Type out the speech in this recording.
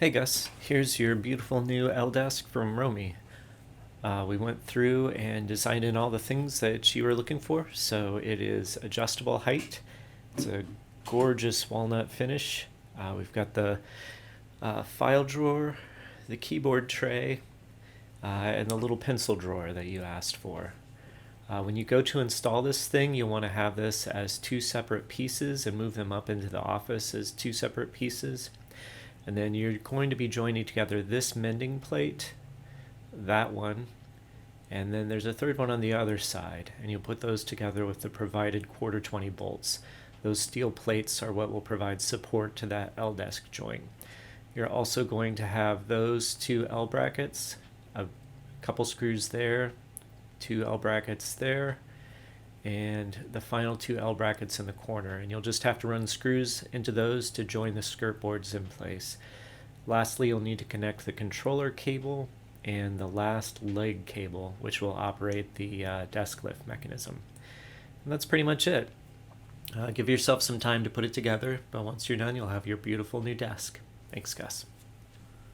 Hey Gus, here's your beautiful new L desk from Romi. We went through and designed in all the things that you were looking for. So it is adjustable height. It's a gorgeous walnut finish. We've got the file drawer, the keyboard tray, and the little pencil drawer that you asked for. When you go to install this thing, you'll want to have this as two separate pieces and move them up into the office as two separate pieces. And then you're going to be joining together this mending plate, that one, and then there's a third one on the other side, and you'll put those together with the provided quarter 20 bolts. Those steel plates are what will provide support to that L desk joint. You're also going to have those two L brackets, a couple screws there, two L brackets there, and the final two L brackets in the corner, and you'll just have to run screws into those to join the skirt boards in place. Lastly, you'll need to connect the controller cable and the last leg cable, which will operate the desk lift mechanism. And that's pretty much it. Give yourself some time to put it together, but once you're done, you'll have your beautiful new desk. Thanks, Gus.